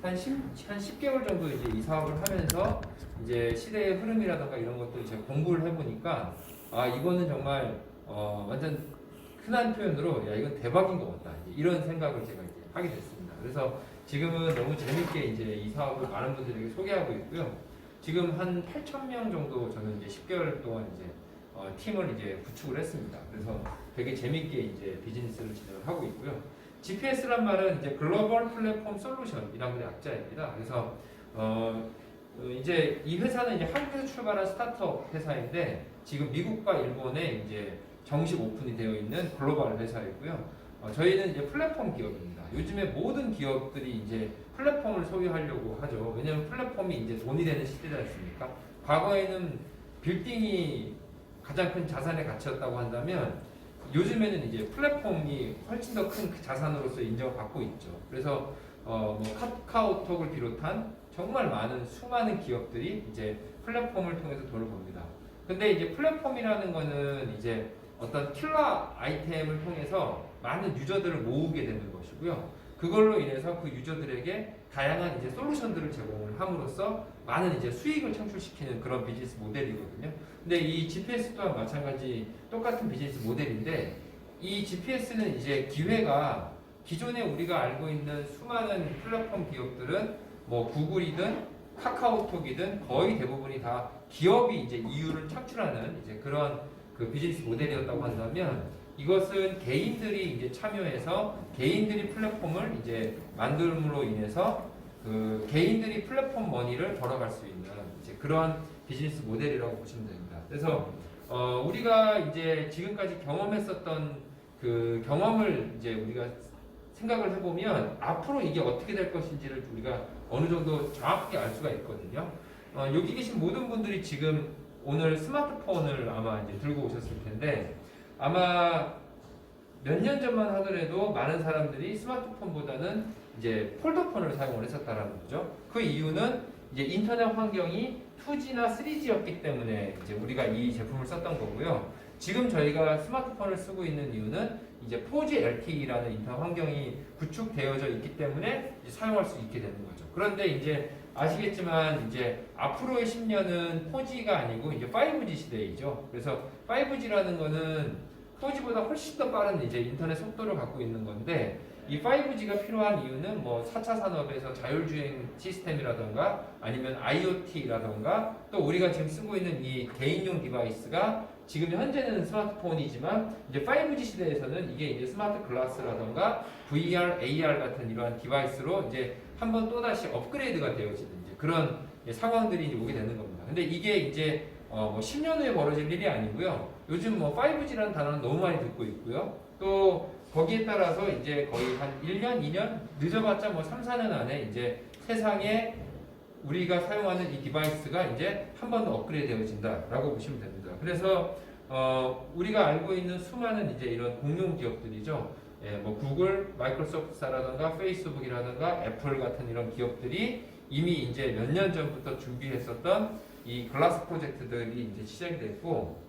한 10개월 정도 이제 이 사업을 하면서 이제 시대의 흐름이라든가 이런 것들 제가 공부를 해보니까 이거는 정말 완전 흔한 표현으로 야 이건 대박인 것 같다 이런 생각을 제가 이제 하게 됐습니다. 그래서 지금은 너무 재밌게 이제 이 사업을 많은 분들에게 소개하고 있고요. 지금 한 8,000명 정도 저는 이제 10개월 동안 이제 팀을 이제 구축을 했습니다. 그래서 되게 재밌게 이제 비즈니스를 진행을 하고 있고요. GPS란 말은 이제 글로벌 플랫폼 솔루션이라는 약자입니다. 그래서 이제 이 회사는 이제 한국에서 출발한 스타트업 회사인데 지금 미국과 일본에 이제 정식 오픈이 되어 있는 글로벌 회사이고요. 저희는 이제 플랫폼 기업입니다. 요즘에 모든 기업들이 이제 플랫폼을 소유하려고 하죠. 왜냐하면 플랫폼이 이제 돈이 되는 시대지 않습니까? 과거에는 빌딩이 가장 큰 자산의 가치였다고 한다면 요즘에는 이제 플랫폼이 훨씬 더 큰 자산으로서 인정을 받고 있죠. 그래서 뭐 카카오톡을 비롯한 정말 많은 수많은 기업들이 이제 플랫폼을 통해서 돈을 법니다. 근데 이제 플랫폼이라는 거는 이제 어떤 킬러 아이템을 통해서 많은 유저들을 모으게 되는 것이고요. 그걸로 인해서 그 유저들에게 다양한 이제 솔루션들을 제공을 함으로써 많은 이제 수익을 창출시키는 그런 비즈니스 모델이거든요. 근데 이 GPS 또한 마찬가지 똑같은 비즈니스 모델인데 이 GPS는 이제 기회가 기존에 우리가 알고 있는 수많은 플랫폼 기업들은 뭐 구글이든 카카오톡이든 거의 대부분이 다 기업이 이제 이윤을 창출하는 이제 그런 그 비즈니스 모델이었다고 한다면 이것은 개인들이 이제 참여해서 개인들이 플랫폼을 이제 만듦으로 인해서 그 개인들이 플랫폼 머니를 벌어갈 수 있는 이제 그러한 비즈니스 모델이라고 보시면 됩니다. 그래서 우리가 이제 지금까지 경험했었던 그 경험을 이제 우리가 생각을 해보면 앞으로 이게 어떻게 될 것인지를 우리가 어느 정도 정확하게 알 수가 있거든요. 여기 계신 모든 분들이 지금 오늘 스마트폰을 아마 이제 들고 오셨을 텐데 아마 몇 년 전만 하더라도 많은 사람들이 스마트폰보다는 이제 폴더폰을 사용을 했었다라는 거죠. 그 이유는 이제 인터넷 환경이 2G나 3G였기 때문에 이제 우리가 이 제품을 썼던 거고요. 지금 저희가 스마트폰을 쓰고 있는 이유는 이제 4G LTE라는 인터넷 환경이 구축되어져 있기 때문에 이제 사용할 수 있게 되는 거죠. 그런데 이제 아시겠지만 이제 앞으로의 10년은 4G가 아니고 이제 5G 시대이죠. 그래서 5G라는 거는 4G보다 훨씬 더 빠른 이제 인터넷 속도를 갖고 있는 건데 이 5G가 필요한 이유는 뭐 4차 산업에서 자율주행 시스템이라던가 아니면 IoT라던가 또 우리가 지금 쓰고 있는 이 개인용 디바이스가 지금 현재는 스마트폰이지만 이제 5G 시대에서는 이게 이제 스마트 글라스라던가 VR, AR 같은 이러한 디바이스로 이제 한번 또다시 업그레이드가 되어지는 이제 그런 상황들이 이제 오게 되는 겁니다. 근데 이게 이제 뭐 10년 후에 벌어질 일이 아니고요. 요즘 뭐 5G라는 단어는 너무 많이 듣고 있고요. 또 거기에 따라서 이제 거의 한 1년, 2년 늦어봤자 뭐 3, 4년 안에 이제 세상에 우리가 사용하는 이 디바이스가 이제 한 번 더 업그레이드 되어진다라고 보시면 됩니다. 그래서 우리가 알고 있는 수많은 이제 이런 공룡 기업들이죠. 뭐 구글, 마이크로소프트사라든가 페이스북이라든가 애플 같은 이런 기업들이 이미 이제 몇 년 전부터 준비했었던 이 글라스 프로젝트들이 이제 시작이 됐고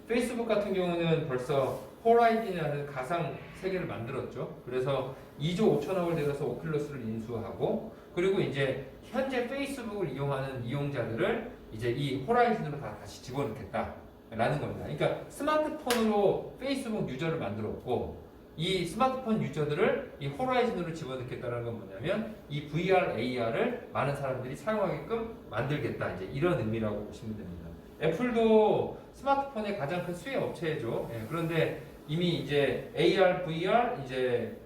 페이스북 같은 경우는 벌써 호라이즌이라는 가상 세계를 만들었죠. 그래서 2조 5천억을 들여서 오큘러스를 인수하고 그리고 이제 현재 페이스북을 이용하는 이용자들을 이제 이 호라이즌으로 다시 집어넣겠다라는 겁니다. 그러니까 스마트폰으로 페이스북 유저를 만들었고 이 스마트폰 유저들을 이 호라이즌으로 집어넣겠다는 건 뭐냐면 이 VR, AR을 많은 사람들이 사용하게끔 만들겠다 이제 이런 의미라고 보시면 됩니다. 애플도 스마트폰의 가장 큰 수혜 업체죠. 그런데 이미 이제 AR, VR 이제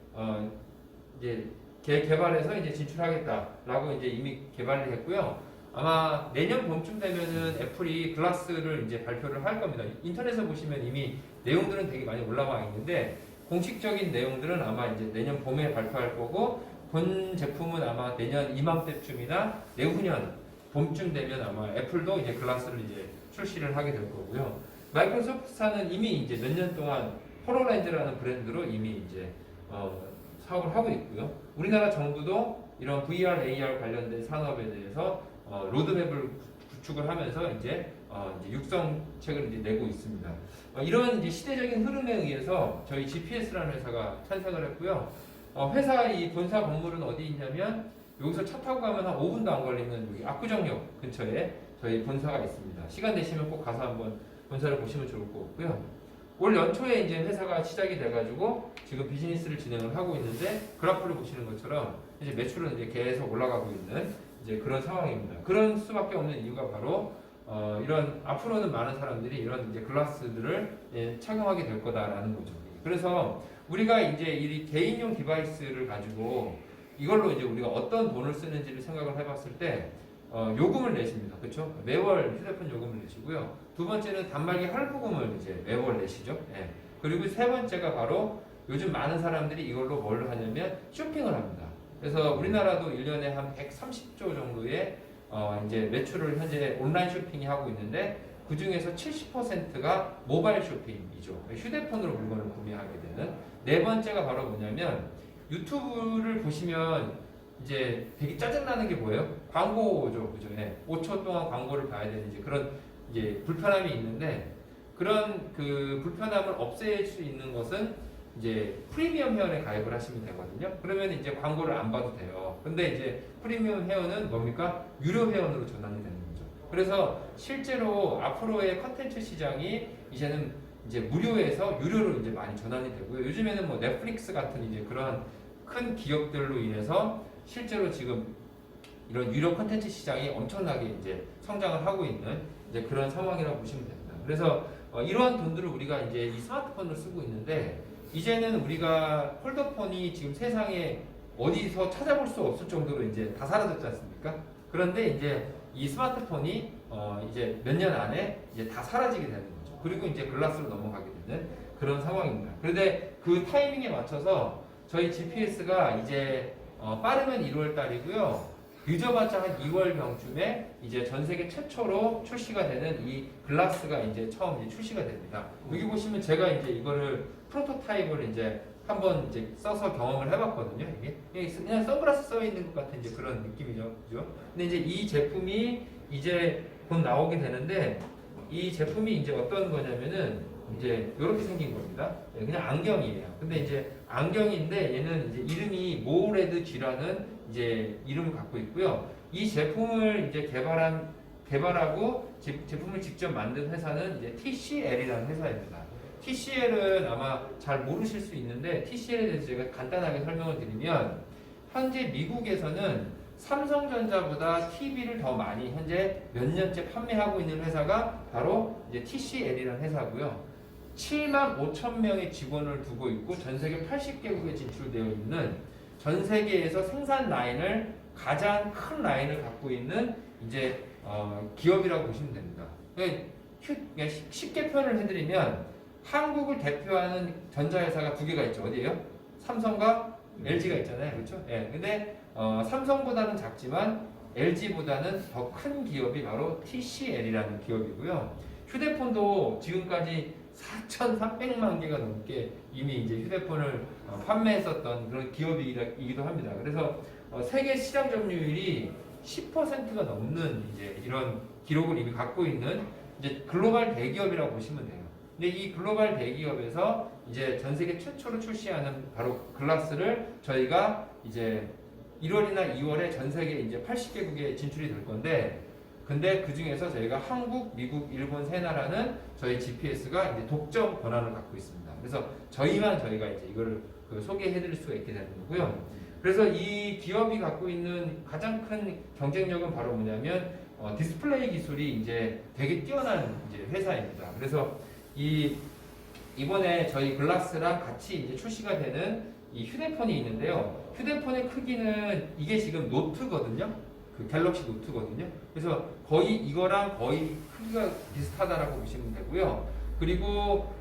개발해서 이제 진출하겠다라고 이제 이미 개발을 했고요. 아마 내년 봄쯤 되면은 애플이 글라스를 이제 발표를 할 겁니다. 인터넷에 보시면 이미 내용들은 되게 많이 올라와 있는데 공식적인 내용들은 아마 이제 내년 봄에 발표할 거고 본 제품은 아마 내년 이맘때쯤이나 내후년 봄쯤 되면 아마 애플도 이제 글라스를 이제 출시를 하게 될 거고요. 마이크로소프트사는 이미 이제 몇 년 동안 홀로렌즈라는 브랜드로 이미 이제 사업을 하고 있고요. 우리나라 정부도 이런 VR, AR 관련된 산업에 대해서 로드맵을 구축을 하면서 이제 육성책을 이제 내고 있습니다. 이런 이제 시대적인 흐름에 의해서 저희 GPS라는 회사가 탄생을 했고요. 회사 이 본사 건물은 어디 있냐면 여기서 차 타고 가면 한 5분도 안 걸리는 여기 압구정역 근처에 저희 본사가 있습니다. 시간 되시면 꼭 가서 한번 본사를 보시면 좋을 것 같고요. 올 연초에 이제 회사가 시작이 돼가지고 지금 비즈니스를 진행을 하고 있는데 그래프를 보시는 것처럼 이제 매출은 이제 계속 올라가고 있는 이제 그런 상황입니다. 그런 수밖에 없는 이유가 바로 이런 앞으로는 많은 사람들이 이런 이제 글라스들을 착용하게 될 거다라는 거죠. 그래서 우리가 이제 이 개인용 디바이스를 가지고 이걸로 이제 우리가 어떤 돈을 쓰는지를 생각을 해봤을 때 요금을 내십니다. 그렇죠? 매월 휴대폰 요금을 내시고요. 두 번째는 단말기 할부금을 이제 매월 내시죠. 예. 그리고 세 번째가 바로 요즘 많은 사람들이 이걸로 뭘 하냐면 쇼핑을 합니다. 그래서 우리나라도 1년에 한 130조 정도의 이제 매출을 현재 온라인 쇼핑이 하고 있는데 그 중에서 70%가 모바일 쇼핑이죠. 휴대폰으로 물건을 구매하게 되는. 네 번째가 바로 뭐냐면 유튜브를 보시면 이제 되게 짜증나는 게 뭐예요? 광고죠, 그죠? 네. 5초 동안 광고를 봐야 되는 이제 그런 이제 불편함이 있는데 그런 그 불편함을 없앨 수 있는 것은 이제 프리미엄 회원에 가입을 하시면 되거든요. 그러면 이제 광고를 안 봐도 돼요. 근데 이제 프리미엄 회원은 뭡니까? 유료 회원으로 전환이 되는 거죠. 그래서 실제로 앞으로의 컨텐츠 시장이 이제는 이제 무료에서 유료로 이제 많이 전환이 되고요. 요즘에는 뭐 넷플릭스 같은 이제 그런 큰 기업들로 인해서 실제로 지금 이런 유료 콘텐츠 시장이 엄청나게 이제 성장을 하고 있는 이제 그런 상황이라고 보시면 됩니다. 그래서 이러한 돈들을 우리가 이제 이 스마트폰을 쓰고 있는데 이제는 우리가 폴더폰이 지금 세상에 어디서 찾아볼 수 없을 정도로 이제 다 사라졌지 않습니까? 그런데 이제 이 스마트폰이 이제 몇 년 안에 이제 다 사라지게 되는 거죠. 그리고 이제 글라스로 넘어가게 되는 그런 상황입니다. 그런데 그 타이밍에 맞춰서 저희 GPS가 이제 빠르면 1월 달이고요. 늦어봤자 한 2월 병쯤에 이제 전 세계 최초로 출시가 되는 이 글라스가 이제 처음 이제 출시가 됩니다. 여기 보시면 제가 이제 이거를 프로토타입을 이제 한번 이제 써서 경험을 해봤거든요. 이게 그냥 선글라스 써 있는 것 같은 이제 그런 느낌이죠, 그죠? 근데 이제 이 제품이 이제 곧 나오게 되는데 이 제품이 이제 어떤 거냐면은 이제 이렇게 생긴 겁니다. 그냥 안경이에요. 근데 이제 안경인데 얘는 이제 이름이 모레드 G라는 이제 이름을 갖고 있고요. 이 제품을 이제 개발하고 제품을 직접 만든 회사는 이제 TCL이라는 회사입니다. TCL은 아마 잘 모르실 수 있는데 TCL에 대해서 제가 간단하게 설명을 드리면 현재 미국에서는 삼성전자보다 TV를 더 많이 현재 몇 년째 판매하고 있는 회사가 바로 이제 TCL이라는 회사고요. 7만 5천 명의 직원을 두고 있고 전 세계 80개국에 진출되어 있는 전 세계에서 생산 라인을 가장 큰 라인을 갖고 있는 이제 기업이라고 보시면 됩니다. 그러니까 쉽게 표현을 해드리면 한국을 대표하는 전자회사가 두 개가 있죠. 어디예요? 삼성과 LG가 있잖아요. 그렇죠? 예. 근데 삼성보다는 작지만 LG보다는 더 큰 기업이 바로 TCL이라는 기업이고요. 휴대폰도 지금까지 4,300만 개가 넘게 이미 이제 휴대폰을 판매했었던 그런 기업이기도 합니다. 그래서 세계 시장 점유율이 10%가 넘는 이제 이런 기록을 이미 갖고 있는 이제 글로벌 대기업이라고 보시면 돼요. 근데 이 글로벌 대기업에서 이제 전 세계 최초로 출시하는 바로 글라스를 저희가 이제 1월이나 2월에 전 세계 이제 80개국에 진출이 될 건데 근데 그 중에서 저희가 한국, 미국, 일본 세 나라는 저희 GPS가 이제 독점 권한을 갖고 있습니다. 그래서 저희가 이제 이거를 소개해드릴 수가 있게 되는 거고요. 그래서 이 기업이 갖고 있는 가장 큰 경쟁력은 바로 뭐냐면 디스플레이 기술이 이제 되게 뛰어난 이제 회사입니다. 그래서 이번에 저희 글라스랑 같이 이제 출시가 되는 이 휴대폰이 있는데요. 휴대폰의 크기는 이게 지금 노트거든요. 그 갤럭시 노트거든요. 그래서 거의 이거랑 거의 크기가 비슷하다라고 보시면 되고요. 그리고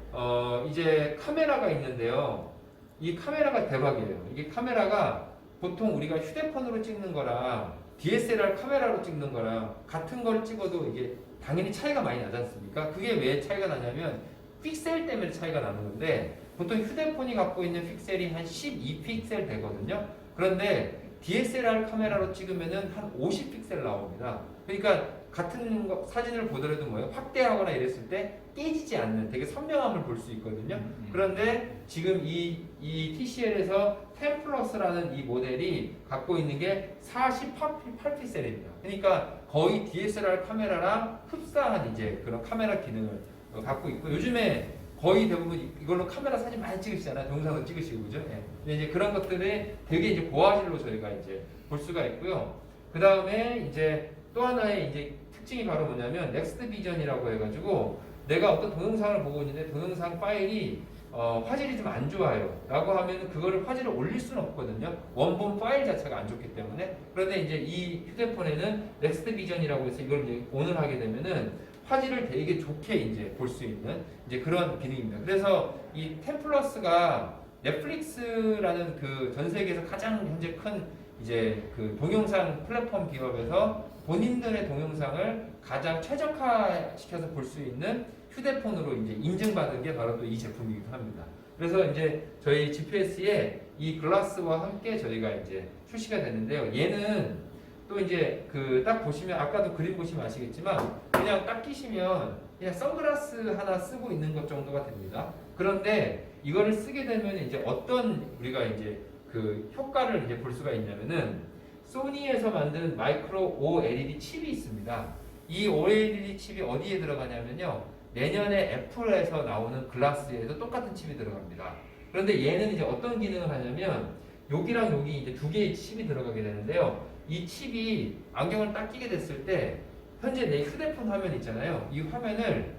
이제 카메라가 있는데요. 이 카메라가 대박이에요. 이게 카메라가 보통 우리가 휴대폰으로 찍는 거랑 DSLR 카메라로 찍는 거랑 같은 걸 찍어도 이게 당연히 차이가 많이 나지 않습니까? 그게 왜 차이가 나냐면 픽셀 때문에 차이가 나는 건데 보통 휴대폰이 갖고 있는 픽셀이 한 12픽셀 되거든요. 그런데 DSLR 카메라로 찍으면은 한 50픽셀 나옵니다. 그러니까 같은 사진을 보더라도 뭐예요? 확대하거나 이랬을 때 깨지지 않는 되게 선명함을 볼 수 있거든요. 그런데 지금 이 TCL에서 10 플러스라는 이 모델이 갖고 있는 게 48픽셀입니다. 그러니까 거의 DSLR 카메라랑 흡사한 이제 그런 카메라 기능을 갖고 있고, 요즘에 거의 대부분 이걸로 카메라 사진 많이 찍으시잖아요. 동영상도 찍으시고, 그죠? 예. 근데 이제 그런 것들이 되게 이제 고화질로 저희가 이제 볼 수가 있고요. 그 다음에 이제 또 하나의 이제 특징이 바로 뭐냐면 넥스트 비전이라고 해가지고, 내가 어떤 동영상을 보고 있는데 동영상 파일이 화질이 좀 안 좋아요 라고 하면 그거를 화질을 올릴 수는 없거든요. 원본 파일 자체가 안 좋기 때문에. 그런데 이제 이 휴대폰에는 넥스트 비전이라고 해서 이걸 이제 온을 하게 되면은 화질을 되게 좋게 이제 볼 수 있는 이제 그런 기능입니다. 그래서 이 10 플러스가 넷플릭스라는 그 전 세계에서 가장 현재 큰 이제 그 동영상 플랫폼 기업에서 본인들의 동영상을 가장 최적화시켜서 볼 수 있는 휴대폰으로 이제 인증받은 게 바로 또 이 제품이기도 합니다. 그래서 이제 저희 GPS에 이 글라스와 함께 저희가 이제 출시가 됐는데요. 얘는 또 이제 그 딱 보시면 아까도 그림 보시면 아시겠지만 그냥 딱 끼시면 그냥 선글라스 하나 쓰고 있는 것 정도가 됩니다. 그런데 이거를 쓰게 되면 이제 어떤 우리가 이제 그 효과를 이제 볼 수가 있냐면은 소니에서 만든 마이크로 OLED 칩이 있습니다. 이 OLED 칩이 어디에 들어가냐면요. 내년에 애플에서 나오는 글라스에도 똑같은 칩이 들어갑니다. 그런데 얘는 이제 어떤 기능을 하냐면 여기랑 여기 이제 두 개의 칩이 들어가게 되는데요. 이 칩이 안경을 딱 끼게 됐을 때 현재 내 휴대폰 화면 있잖아요. 이 화면을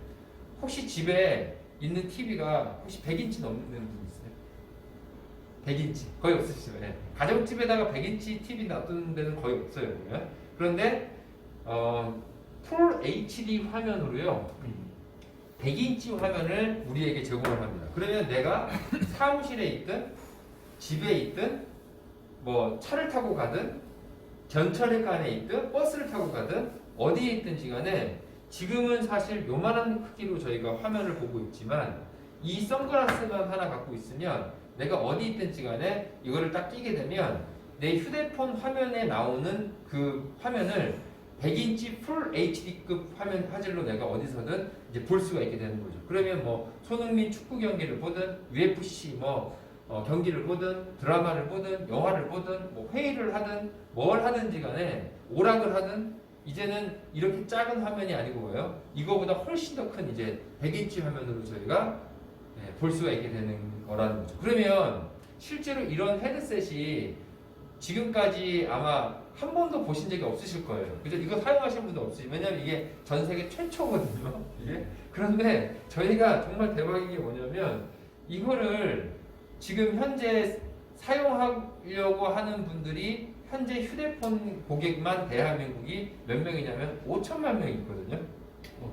혹시 집에 있는 TV가 혹시 100인치 넘는 분 있어요? 100인치 거의 없으시죠? 네. 가정집에다가 100인치 TV 놔두는 데는 거의 없어요. 보면. 그런데 풀 HD 화면으로요 100인치 화면을 우리에게 제공을 합니다. 그러면 내가 사무실에 있든 집에 있든 뭐 차를 타고 가든 전철관에 있든 버스를 타고 가든 어디에 있든지 간에 지금은 사실 요만한 크기로 저희가 화면을 보고 있지만 이 선글라스만 하나 갖고 있으면 내가 어디 있든지 간에 이거를 딱 끼게 되면 내 휴대폰 화면에 나오는 그 화면을 100인치 풀 HD급 화면 화질로 내가 어디서든 이제 볼 수가 있게 되는 거죠. 그러면 뭐 손흥민 축구 경기를 보든 UFC 경기를 보든 드라마를 보든 영화를 보든 뭐 회의를 하든 뭘 하든지 간에 오락을 하든 이제는 이렇게 작은 화면이 아니고 뭐예요? 이거보다 훨씬 더 큰 이제 100인치 화면으로 저희가 볼 수가 있게 되는 거라는 거죠. 그러면 실제로 이런 헤드셋이 지금까지 아마 한 번도 보신 적이 없으실 거예요. 그죠? 이거 사용하신 분도 없으시죠. 왜냐면 이게 전 세계 최초거든요. 이게. 그런데 저희가 정말 대박인 게 뭐냐면 이거를 지금 현재 사용하려고 하는 분들이 현재 휴대폰 고객만 대한민국이 몇 명이냐면 5천만 명이 있거든요.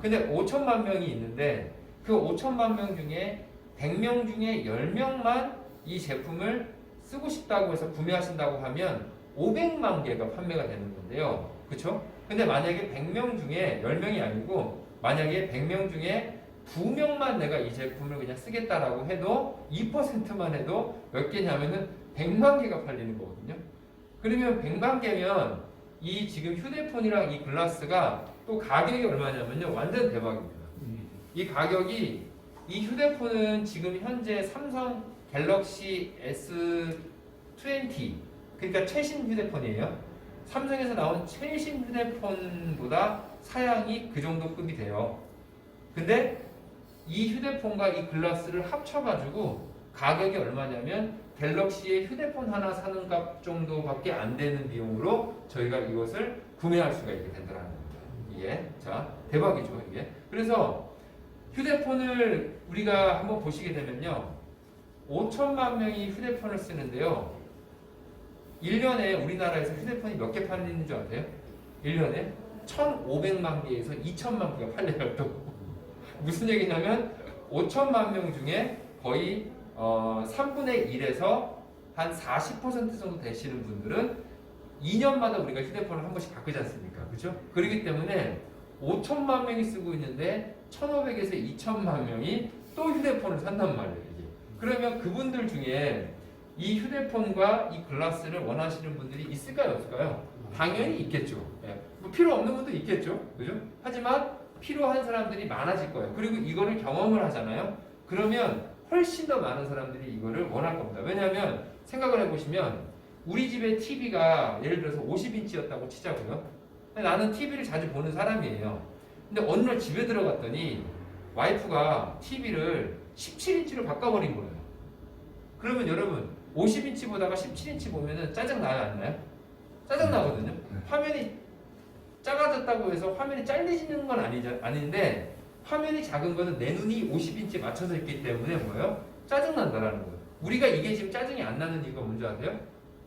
근데 5천만 명이 있는데 그 5천만 명 중에 100명 중에 10명만 이 제품을 쓰고 싶다고 해서 구매하신다고 하면 500만 개가 판매가 되는 건데요. 그쵸? 근데 만약에 100명 중에 10명이 아니고 만약에 100명 중에 2명만 내가 이 제품을 그냥 쓰겠다라고 해도 2%만 해도 몇 개냐면은 100만 개가 팔리는 거거든요. 그러면 100만 개면 이 지금 휴대폰이랑 이 글라스가 또 가격이 얼마냐면요. 완전 대박입니다. 이 가격이 이 휴대폰은 지금 현재 삼성 갤럭시 S20 그러니까 최신 휴대폰이에요. 삼성에서 나온 최신 휴대폰보다 사양이 그 정도 급이 돼요. 근데 이 휴대폰과 이 글라스를 합쳐가지고 가격이 얼마냐면 갤럭시의 휴대폰 하나 사는 값 정도밖에 안 되는 비용으로 저희가 이것을 구매할 수가 있게 된다는 겁니다. 이게 자 대박이죠 이게. 그래서 휴대폰을 우리가 한번 보시게 되면요 5천만 명이 휴대폰을 쓰는데요 1년에 우리나라에서 휴대폰이 몇 개 팔리는 줄 아세요? 1년에 1,500만 개에서 2천만 개가 팔려요. 또 무슨 얘기냐면 5천만 명 중에 거의 3분의 1에서 한 40% 정도 되시는 분들은 2년마다 우리가 휴대폰을 한 번씩 바꾸지 않습니까? 그렇죠? 그렇기 때문에 5천만 명이 쓰고 있는데 1,500에서 2천만 명이 또 휴대폰을 산단 말이에요. 이게. 그러면 그분들 중에 이 휴대폰과 이 글라스를 원하시는 분들이 있을까요? 없을까요? 당연히 있겠죠. 예. 뭐 필요 없는 분도 있겠죠. 그죠? 하지만 필요한 사람들이 많아질 거예요. 그리고 이거를 경험을 하잖아요. 그러면 훨씬 더 많은 사람들이 이거를 원할 겁니다. 왜냐하면 생각을 해보시면 우리 집에 TV가 예를 들어서 50인치였다고 치자고요. 나는 TV를 자주 보는 사람이에요. 근데 어느 날 집에 들어갔더니 와이프가 TV를 17인치로 바꿔버린 거예요. 그러면 여러분 50인치 보다가 17인치 보면은 짜증 나요, 안 나요? 짜증 나거든요. 화면이 작아졌다고 해서 화면이 잘리지는 건 아닌데 화면이 작은 거는 내 눈이 50인치에 맞춰서 있기 때문에 뭐예요? 짜증 난다라는 거예요. 우리가 이게 지금 짜증이 안 나는 이유가 뭔지 아세요?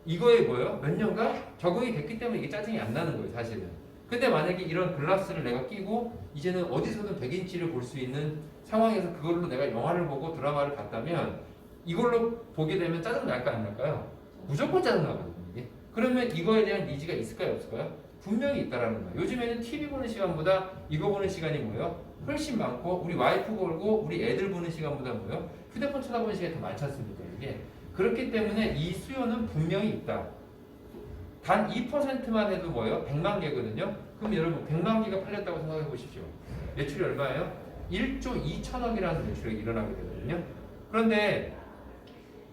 이거에 뭐예요? 몇 년간 적응이 됐기 때문에 이게 짜증이 안 나는 거예요, 사실은. 근데 만약에 이런 글라스를 내가 끼고 이제는 어디서든 100인치를 볼 수 있는 상황에서 그걸로 내가 영화를 보고 드라마를 봤다면 이걸로 보게 되면 짜증 날까 안 날까요? 무조건 짜증 나거든요, 이게. 그러면 이거에 대한 니즈가 있을까요, 없을까요? 분명히 있다라는 거예요. 요즘에는 TV 보는 시간보다 이거 보는 시간이 뭐예요? 훨씬 많고 우리 와이프 걸고 우리 애들 보는 시간보다 뭐예요? 휴대폰 쳐다보는 시간이 더 많지 않습니까? 이게 그렇기 때문에 이 수요는 분명히 있다. 단 2%만 해도 뭐예요? 100만 개거든요. 그럼 여러분 100만 개가 팔렸다고 생각해 보십시오. 매출이 얼마예요? 1조 2천억이라는 매출이 일어나게 되거든요. 그런데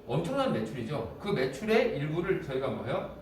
엄청난 매출이죠. 그 매출의 일부를 저희가 뭐예요?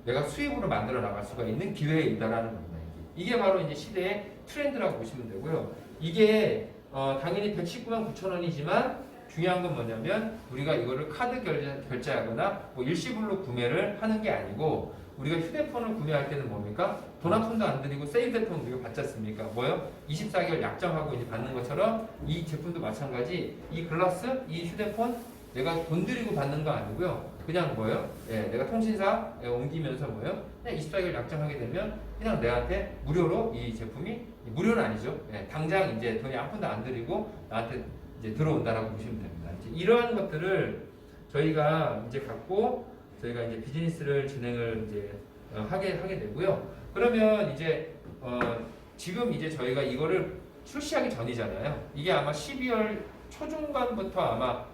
내가 수입으로 만들어 나갈 수가 있는 기회이다라는 겁니다. 이게 바로 이제 시대의 트렌드라고 보시면 되고요. 이게 당연히 119만 9천 원이지만 중요한 건 뭐냐면 우리가 이거를 카드 결제하거나 뭐 일시불로 구매를 하는 게 아니고 우리가 휴대폰을 구매할 때는 뭡니까? 돈 한 푼도 안 들이고 세이브 대폰 우리가 받지 않습니까? 뭐요? 24개월 약정하고 이제 받는 것처럼 이 제품도 마찬가지. 이 글라스, 이 휴대폰 내가 돈 들이고 받는 거 아니고요. 그냥 뭐예요? 내가 통신사에 옮기면서 뭐예요? 그냥 24개월 약정하게 되면 그냥 내한테 무료로 이 제품이 무료는 아니죠. 당장 이제 돈이 한 푼도 안 들이고 나한테 이제 들어온다라고 보시면 됩니다. 이제 이러한 것들을 저희가 이제 갖고 저희가 이제 비즈니스를 진행을 이제 하게 되고요. 그러면 이제 지금 이제 저희가 이거를 출시하기 전이잖아요. 이게 아마 12월 초중반부터 아마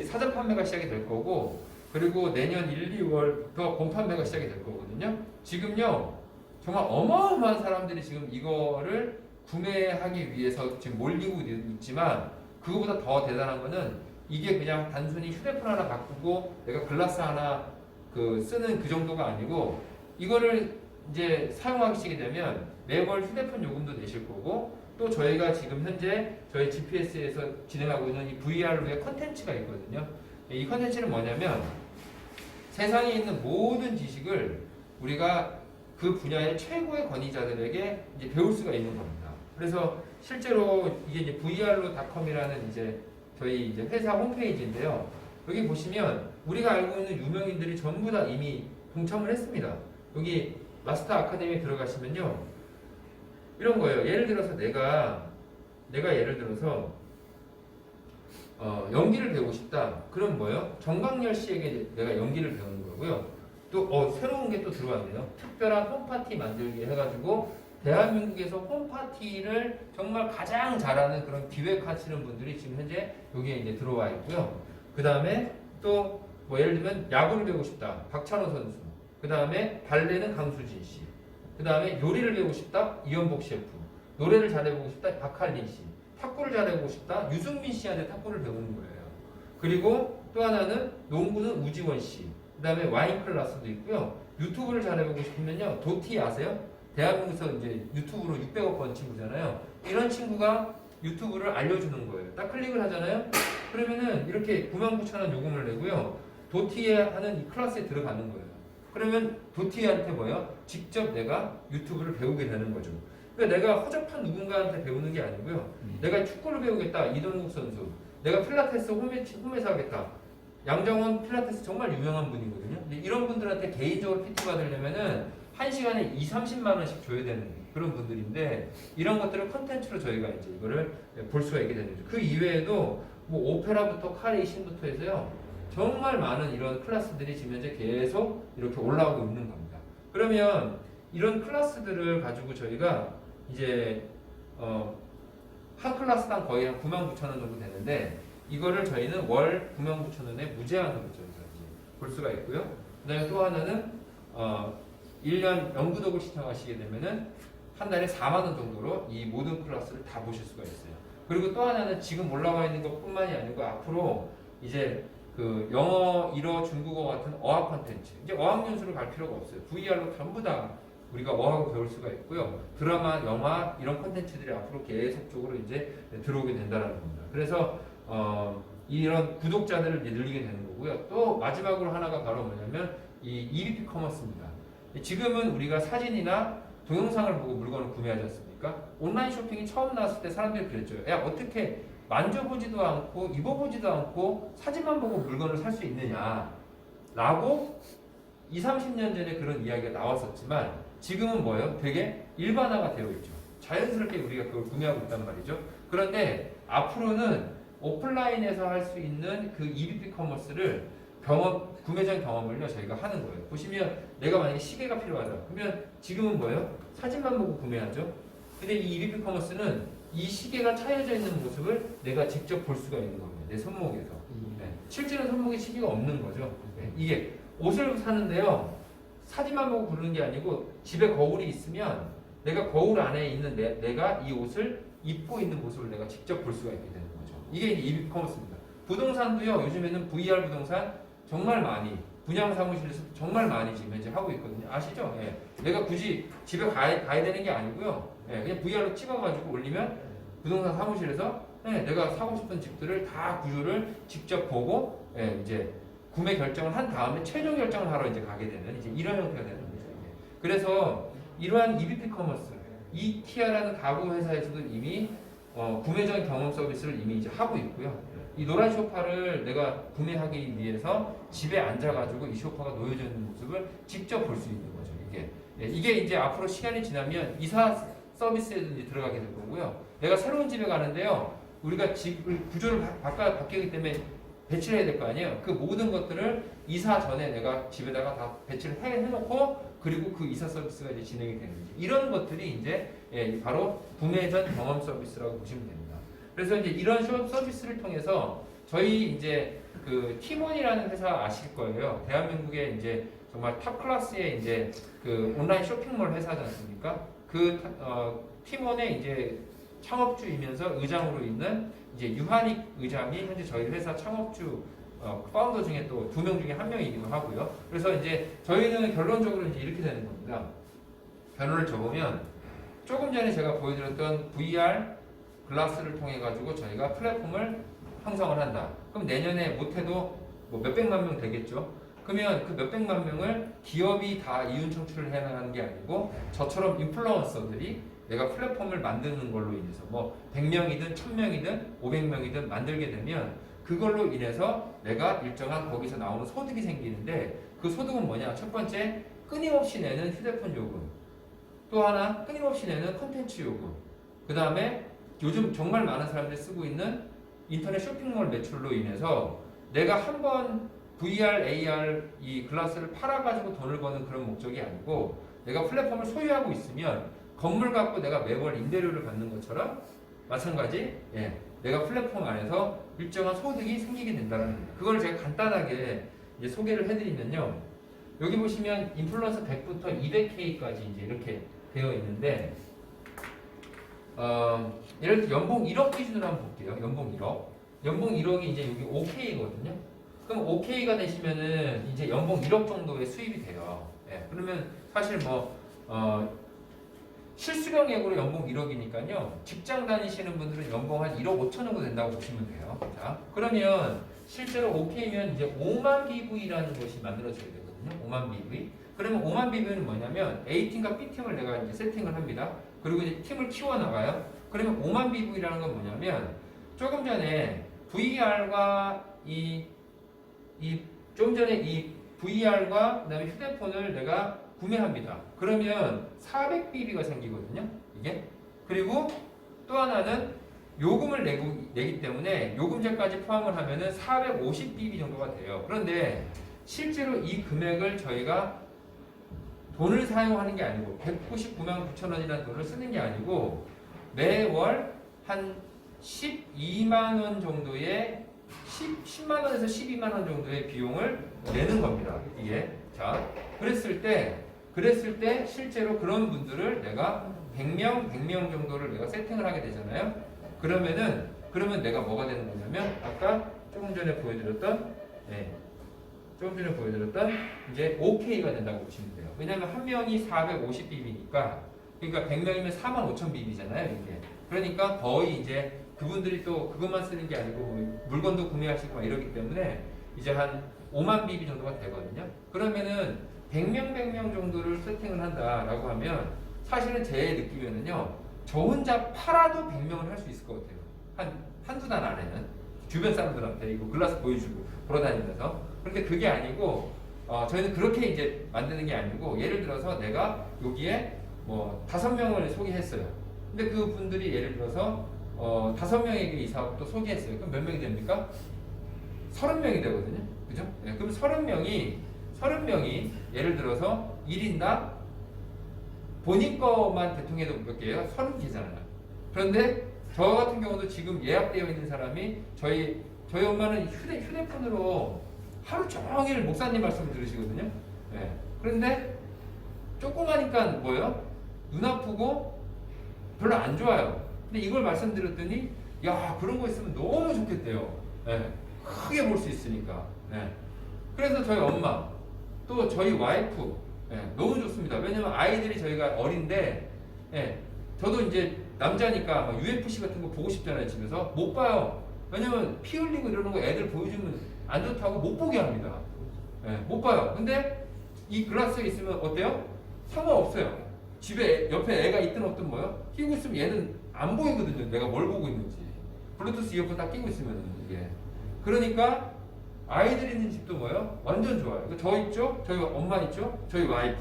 사전 판매가 시작이 될 거고 그리고 내년 1, 2월부터 본 판매가 시작이 될 거거든요. 지금요 정말 어마어마한 사람들이 지금 이거를 구매하기 위해서 지금 몰리고 있지만 그거보다 더 대단한 거는 이게 그냥 단순히 휴대폰 하나 바꾸고 내가 글라스 하나 쓰는 그 정도가 아니고 이거를 이제 사용하기 시작이 되면 매월 휴대폰 요금도 내실 거고 또 저희가 지금 현재 저희 GPS에서 진행하고 있는 이 VR의 컨텐츠가 있거든요. 이 컨텐츠는 뭐냐면 세상에 있는 모든 지식을 우리가 그 분야의 최고의 권위자들에게 이제 배울 수가 있는 겁니다. 그래서 실제로 이게 이제 vr로.com이라는 이제 저희 이제 회사 홈페이지인데요. 여기 보시면 우리가 알고 있는 유명인들이 전부 다 이미 동참을 했습니다. 여기 마스터 아카데미에 들어가시면요. 이런 거예요. 예를 들어서 내가 예를 들어서 연기를 배우고 싶다. 그럼 뭐예요? 정광열 씨에게 내가 연기를 배우는 거고요. 또 새로운 게 또 들어왔네요. 특별한 홈파티 만들기 해가지고 대한민국에서 홈파티를 정말 가장 잘하는 그런 기획하시는 분들이 지금 현재 여기에 이제 들어와 있고요. 그 다음에 또 뭐 예를 들면 야구를 배우고 싶다. 박찬호 선수. 그 다음에 발레는 강수진 씨. 그 다음에 요리를 배우고 싶다. 이연복 셰프. 노래를 잘해보고 싶다. 박할린 씨. 탁구를 잘해보고 싶다. 유승민 씨한테 탁구를 배우는 거예요. 그리고 또 하나는 농구는 우지원 씨. 그 다음에 와인 클래스도 있고요. 유튜브를 잘해보고 싶으면요. 도티 아세요? 대한민국에서 이제 유튜브로 600억 번 친구잖아요. 이런 친구가 유튜브를 알려주는 거예요. 딱 클릭을 하잖아요. 그러면은 이렇게 99,000원 요금을 내고요. 도티에 하는 이 클래스에 들어가는 거예요. 그러면 도티한테 뭐예요? 직접 내가 유튜브를 배우게 되는 거죠. 그러니까 내가 허접한 누군가한테 배우는 게 아니고요. 내가 축구를 배우겠다. 이동국 선수. 내가 필라테스 홈에서 하겠다. 양정원 필라테스 정말 유명한 분이거든요. 근데 이런 분들한테 개인적으로 PT 받으려면은 1시간에 2~30만 원씩 줘야 되는 그런 분들인데 이런 것들을 컨텐츠로 저희가 이제 이거를 볼 수가 있게 되는 거죠. 그 이외에도 뭐 오페라부터 카레이신부터 해서요. 정말 많은 이런 클래스들이 지금 현재 계속 이렇게 올라오고 있는 겁니다. 그러면 이런 클래스들을 가지고 저희가 이제 한 클래스당 거의 한 99,000원 정도 되는데 이거를 저희는 월 99,000원에 무제한으로 저희가 이제 볼 수가 있고요. 그 다음에 또 하나는 1년 연구독을 신청하시게 되면은 한 달에 4만 원 정도로 이 모든 클래스를 다 보실 수가 있어요. 그리고 또 하나는 지금 올라와 있는 것뿐만이 아니고 앞으로 이제 그 영어, 일어, 중국어 같은 어학 콘텐츠, 이제 어학 연수를 갈 필요가 없어요. VR로 전부 다 우리가 어학을 배울 수가 있고요. 드라마, 영화 이런 콘텐츠들이 앞으로 계속적으로 이제 들어오게 된다는 겁니다. 그래서 이런 구독자들을 이제 늘리게 되는 거고요. 또 마지막으로 하나가 바로 뭐냐면 이 EBP 커머스입니다. 지금은 우리가 사진이나 동영상을 보고 물건을 구매하지 않습니까? 온라인 쇼핑이 처음 나왔을 때 사람들이 그랬죠. 야, 어떻게 만져보지도 않고 입어보지도 않고 사진만 보고 물건을 살 수 있느냐 라고 20, 30년 전에 그런 이야기가 나왔었지만 지금은 뭐예요? 되게 일반화가 되어 있죠. 자연스럽게 우리가 그걸 구매하고 있단 말이죠. 그런데 앞으로는 오프라인에서 할 수 있는 그 EBP 커머스를 구매 전 경험을요 저희가 하는 거예요. 보시면 내가 만약에 시계가 필요하다 그러면 지금은 뭐예요? 사진만 보고 구매하죠. 근데 이 EBP 커머스는 이 시계가 차여져 있는 모습을 내가 직접 볼 수가 있는 겁니다. 내 손목에서. 네. 실제로 손목에 시계가 없는 거죠. 네. 이게 옷을 사는데요 사진만 보고 고르는 게 아니고 집에 거울이 있으면 내가 거울 안에 있는 내가 이 옷을 입고 있는 모습을 내가 직접 볼 수가 있게 되는 거죠. 이게 EBP 커머스입니다. 부동산도요 요즘에는 VR 부동산 정말 많이 분양 사무실에서 정말 많이 지금 현재 하고 있거든요. 아시죠? 예. 내가 굳이 집에 가야 되는 게 아니고요. 예. 그냥 VR로 찍어가지고 올리면 부동산 사무실에서 예. 내가 사고 싶은 집들을 다 구조를 직접 보고 예. 이제 구매 결정을 한 다음에 최종 결정을 하러 이제 가게 되는 이제 이런 형태가 되는 거죠. 예. 그래서 이러한 EBP 커머스, ETR라는 가구 회사에서도 이미 구매 전 경험 서비스를 이미 이제 하고 있고요. 이 노란 소파를 내가 구매하기 위해서 집에 앉아가지고 이 소파가 놓여져 있는 모습을 직접 볼 수 있는 거죠. 이게 이제 앞으로 시간이 지나면 이사 서비스에도 이제 들어가게 될 거고요. 내가 새로운 집에 가는데요. 우리가 집을 구조를 바뀌기 때문에 배치를 해야 될 거 아니에요. 그 모든 것들을 이사 전에 내가 집에다가 다 배치를 해놓고 그리고 그 이사 서비스가 이제 진행이 되는 거죠. 이런 것들이 이제 바로 구매 전 경험 서비스라고 보시면 됩니다. 그래서 이제 이런 서비스를 통해서 저희 이제 그 티몬이라는 회사 아실 거예요. 대한민국의 이제 정말 탑 클래스의 이제 그 온라인 쇼핑몰 회사지 않습니까? 그 티몬의 이제 창업주이면서 의장으로 있는 이제 유한익 의장이 현재 저희 회사 창업주 파운더 중에 또 2명 중에 1명이기도 하고요. 그래서 이제 저희는 결론적으로 이제 이렇게 되는 겁니다. 결론을 적으면 조금 전에 제가 보여드렸던 VR 글라스를 통해 가지고 저희가 플랫폼을 형성을 한다. 그럼 내년에 못해도 뭐 몇백만 명 되겠죠. 그러면 그 몇백만 명을 기업이 다 이윤 창출을 해야 하는 게 아니고 저처럼 인플루언서들이 내가 플랫폼을 만드는 걸로 인해서 뭐 100명이든 1000명이든 500명이든 만들게 되면 그걸로 인해서 내가 일정한 거기서 나오는 소득이 생기는데 그 소득은 뭐냐? 첫 번째 끊임없이 내는 휴대폰 요금, 또 하나 끊임없이 내는 콘텐츠 요금, 그 다음에 요즘 정말 많은 사람들이 쓰고 있는 인터넷 쇼핑몰 매출로 인해서 내가 한번 VR, AR 이 글라스를 팔아가지고 돈을 버는 그런 목적이 아니고 내가 플랫폼을 소유하고 있으면 건물 갖고 내가 매월 임대료를 받는 것처럼 마찬가지 내가 플랫폼 안에서 일정한 소득이 생기게 된다는 겁니다. 그걸 제가 간단하게 이제 소개를 해드리면요. 여기 보시면 인플루언서 100부터 200K까지 이제 이렇게 되어 있는데 예를 들어 연봉 1억 기준으로 한번 볼게요. 연봉 1억. 연봉 1억이 이제 여기 5K거든요. 그럼 5K가 되시면은 이제 연봉 1억 정도의 수입이 돼요. 그러면 사실 뭐 실수령액으로 연봉 1억이니까요. 직장 다니시는 분들은 연봉 한 1억 5천 정도 된다고 보시면 돼요. 자, 그러면 실제로 5K면 이제 5만 BV라는 것이 만들어져야 되거든요. 5만 BV. 그러면 5만 BV는 뭐냐면 A팀과 B팀을 내가 이제 세팅을 합니다. 그리고 이제 팀을 키워나가요. 그러면 5만 BV라는 건 뭐냐면 조금 전에 VR과 좀 전에 이 VR과 그다음에 휴대폰을 내가 구매합니다. 그러면 400BB가 생기거든요. 이게. 그리고 또 하나는 요금을 내기 때문에 요금제까지 포함을 하면은 450BB 정도가 돼요. 그런데 실제로 이 금액을 저희가 돈을 사용하는 게 아니고 199만 9천 원이라는 돈을 쓰는 게 아니고 매월 한 12만 원 정도의 10만 원에서 12만 원 정도의 비용을 내는 겁니다. 이게. 자, 그랬을 때 그랬을 때 실제로 그런 분들을 내가 100명 정도를 내가 세팅을 하게 되잖아요. 그러면 내가 뭐가 되는 거냐면 아까 조금 전에 보여드렸던 이제 OK가 된다고 보시면 돼요. 왜냐면 한 명이 450bp니까 그러니까 100명이면 45,000bp잖아요. 이게. 그러니까 거의 이제 그분들이 또 그것만 쓰는 게 아니고 뭐 물건도 구매하시고 막 이러기 때문에 이제 한 5만 bp 정도가 되거든요. 그러면은 100명 정도를 세팅을 한다라고 하면 사실은 제 느낌에는요. 저 혼자 팔아도 100명을 할 수 있을 것 같아요. 한두 달 안에는. 주변 사람들한테 이거 글라스 보여주고 돌아다니면서. 그런데 그게 아니고, 저희는 그렇게 이제 만드는 게 아니고, 예를 들어서 내가 여기에 뭐 5명을 소개했어요. 근데 그 분들이 예를 들어서, 5명에게 이 사업도 소개했어요. 그럼 몇 명이 됩니까? 30명이 되거든요. 그죠? 네, 그럼 30명이 예를 들어서 1인당 본인 거만 대통해도 몇 개예요? 30개잖아요. 그런데 저 같은 경우도 지금 예약되어 있는 사람이 저희 엄마는 휴대폰으로 하루 종일 목사님 말씀을 들으시거든요. 네. 그런데 조그마니까 뭐예요? 눈 아프고 별로 안 좋아요. 근데 이걸 말씀드렸더니 야 그런 거 있으면 너무 좋겠대요. 네. 크게 볼 수 있으니까. 네. 그래서 저희 엄마 또 저희 와이프 너무 좋습니다. 왜냐면 아이들이 저희가 어린데 저도 이제 남자니까 막 UFC 같은 거 보고 싶잖아요. 집에서 못 봐요. 왜냐면 피 흘리고 이러는 거 애들 보여주면 안 좋다고 못 보게 합니다. 못 봐요. 근데 이 글라스에 있으면 어때요? 상관없어요. 집에 옆에 애가 있든 없든 뭐요? 끼고 있으면 얘는 안 보이거든요. 내가 뭘 보고 있는지. 블루투스 이어폰 딱 끼고 있으면 이게. 그러니까 아이들 있는 집도 뭐예요? 완전 좋아요. 저 있죠? 저희 엄마 있죠? 저희 와이프.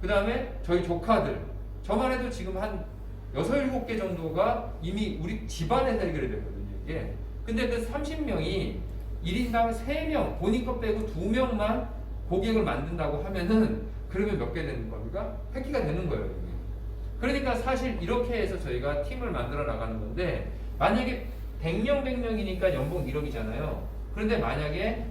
그 다음에 저희 조카들. 저만 해도 지금 한 6, 7개 정도가 이미 우리 집안에서 해결이 됐거든요. 이게. 근데 그 30명이 1인당 3명, 본인 것 빼고 2명만 고객을 만든다고 하면은 그러면 몇 개 되는 겁니까? 100개가 되는 거예요. 이게. 그러니까 사실 이렇게 해서 저희가 팀을 만들어 나가는 건데 만약에 100명이니까 연봉 1억이잖아요. 그런데 만약에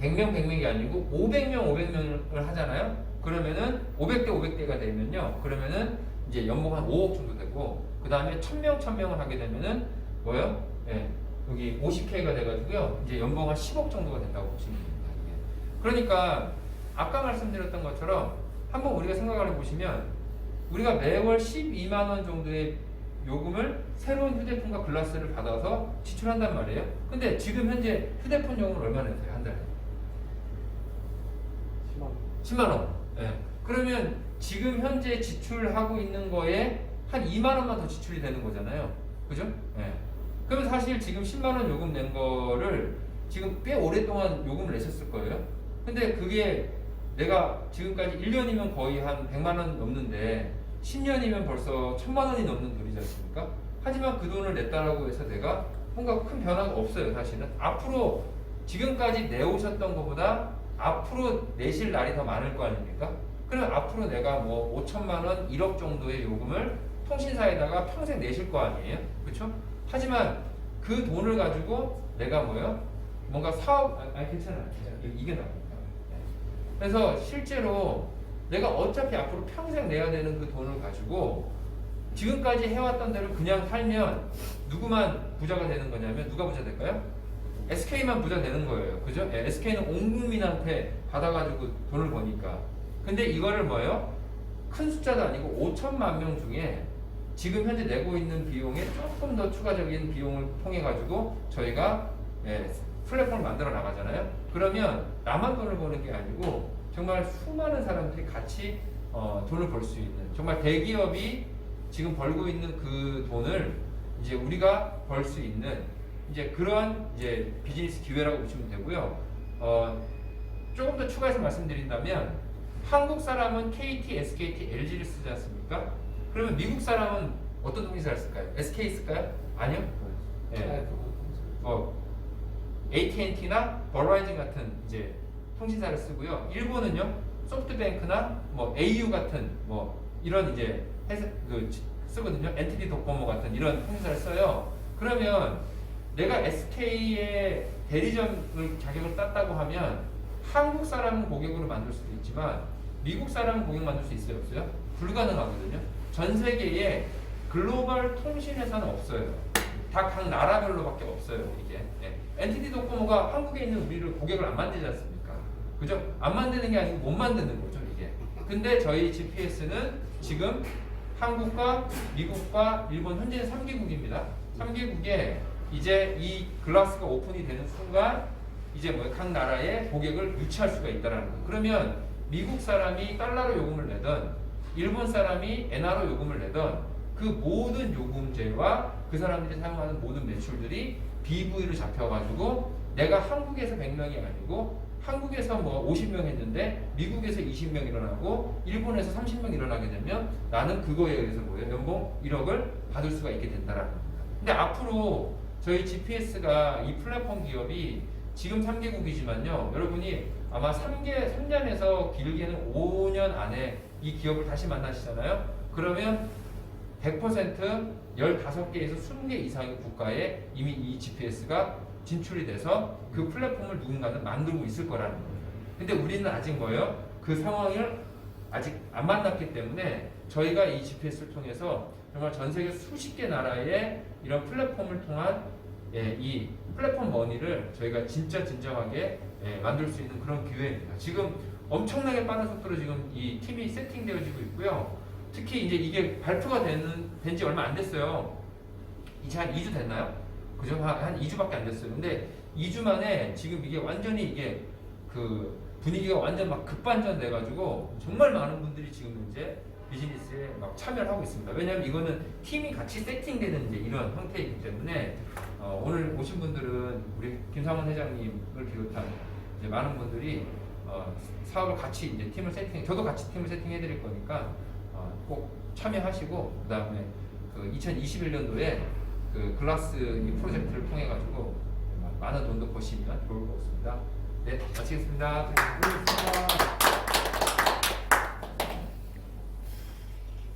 100명이 아니고 500명을 하잖아요. 그러면은 500대가 되면요. 그러면은 이제 연봉 한 5억 정도 되고 그 다음에 1000명을 하게 되면은 뭐요? 여기 50K가 돼가지고요. 이제 연봉 한 10억 정도가 된다고 보시면 됩니다. 이게. 그러니까 아까 말씀드렸던 것처럼 한번 우리가 생각을 해보시면 우리가 매월 12만 원 정도의 요금을 새로운 휴대폰과 글라스를 받아서 지출한단 말이에요. 근데 지금 현재 휴대폰 요금을 얼마나 내세요? 한 달에? 10만 원. 그러면 지금 현재 지출하고 있는 거에 한 2만 원만 더 지출이 되는 거잖아요. 그죠? 그러면 사실 지금 10만 원 요금 낸 거를 지금 꽤 오랫동안 요금을 내셨을 거예요. 근데 그게 내가 지금까지 1년이면 거의 한 100만 원 넘는데 10년이면 벌써 1000만 원이 넘는 돈이지 않습니까? 하지만 그 돈을 냈다라고 해서 내가 뭔가 큰 변화가 없어요. 사실은 앞으로 지금까지 내오셨던 것보다 앞으로 내실 날이 더 많을 거 아닙니까? 그럼 앞으로 내가 뭐 5천만 원, 1억 정도의 요금을 통신사에다가 평생 내실 거 아니에요? 그렇죠? 하지만 그 돈을 가지고 내가 뭐요? 뭔가 사업 괜찮아요. 이게 나옵니다. 그래서 실제로 내가 어차피 앞으로 평생 내야 되는 그 돈을 가지고 지금까지 해왔던 대로 그냥 살면 누구만 부자가 되는 거냐면 누가 부자 될까요? SK만 부자 되는 거예요. 그죠? SK는 온 국민한테 받아가지고 돈을 버니까. 근데 이거를 뭐예요? 큰 숫자도 아니고 5천만 명 중에 지금 현재 내고 있는 비용에 조금 더 추가적인 비용을 통해 가지고 저희가 플랫폼을 만들어 나가잖아요. 그러면 나만 돈을 버는 게 아니고 정말 수많은 사람들이 같이 돈을 벌 수 있는 정말 대기업이 지금 벌고 있는 그 돈을 이제 우리가 벌 수 있는 이제 그러한 이제 비즈니스 기회라고 보시면 되고요. 조금 더 추가해서 말씀드린다면 한국 사람은 KT, SKT, LG를 쓰지 않습니까? 그러면 미국 사람은 어떤 통신사를 쓸까요? SK 쓸까요? 아니요. AT&T나 버라이즌 같은 이제 통신사를 쓰고요. 일본은요 소프트뱅크나 뭐 AU 같은 뭐 이런 이제 쓰거든요. NTT 도코모 같은 이런 통신사를 써요. 그러면 내가 SK의 대리점을 자격을 땄다고 하면 한국 사람 고객으로 만들 수도 있지만 미국 사람 고객 만들 수 있어요, 없어요? 불가능하거든요. 전 세계에 글로벌 통신회사는 없어요. 다 각 나라별로밖에 없어요, 이게. 예. NTT 도코모가 한국에 있는 우리를 고객을 안 만들지 않습니까? 그죠? 안 만드는 게 아니고 못 만드는 거죠, 이게. 근데 저희 GPS는 지금 한국과 미국과 일본 현재는 3개국입니다. 3개국에 이제 이 글라스가 오픈이 되는 순간 이제 뭐 각 나라에 고객을 유치할 수가 있다라는 거예요. 그러면 미국 사람이 달러로 요금을 내든 일본 사람이 엔화로 요금을 내든 그 모든 요금제와 그 사람들이 사용하는 모든 매출들이 BV로 잡혀가지고 내가 한국에서 100명이 아니고 한국에서 뭐 50명 했는데 미국에서 20명 일어나고 일본에서 30명 일어나게 되면 나는 그거에 의해서 뭐예요? 연봉 1억을 받을 수가 있게 된다라는 겁니다. 근데 앞으로 저희 GPS가 이 플랫폼 기업이 지금 3개국이지만요. 여러분이 아마 3년에서 길게는 5년 안에 이 기업을 다시 만나시잖아요. 그러면 100% 15개에서 20개 이상의 국가에 이미 이 GPS가 진출이 돼서 그 플랫폼을 누군가는 만들고 있을 거라는 거예요. 근데 우리는 아직 뭐예요? 그 상황을 아직 안 만났기 때문에 저희가 이 GPS를 통해서 정말 전 세계 수십 개 나라의 이런 플랫폼을 통한 이 플랫폼 머니를 저희가 진정하게 만들 수 있는 그런 기회입니다. 지금 엄청나게 빠른 속도로 지금 이 팀이 세팅되어지고 있고요. 특히 이제 이게 발표가 된 지 얼마 안 됐어요. 이제 한 2주 됐나요? 그죠? 한 2주밖에 안 됐어요. 근데 2주 만에 지금 이게 완전히 이게 그 분위기가 완전 막 급반전 돼가지고 정말 많은 분들이 지금 이제 비즈니스에 막 참여를 하고 있습니다. 왜냐하면 이거는 팀이 같이 세팅되는 이제 이런 형태이기 때문에 오늘 오신 분들은 우리 김상원 회장님을 비롯한 이제 많은 분들이 사업을 같이 이제 팀을 저도 같이 팀을 세팅해 드릴 거니까 꼭 참여하시고 그 다음에 그 2021년도에 그 글라스 이 프로젝트를 통해 가지고 많은 돈도 버시면 좋을 것 같습니다. 네, 마치겠습니다. 고맙습니다.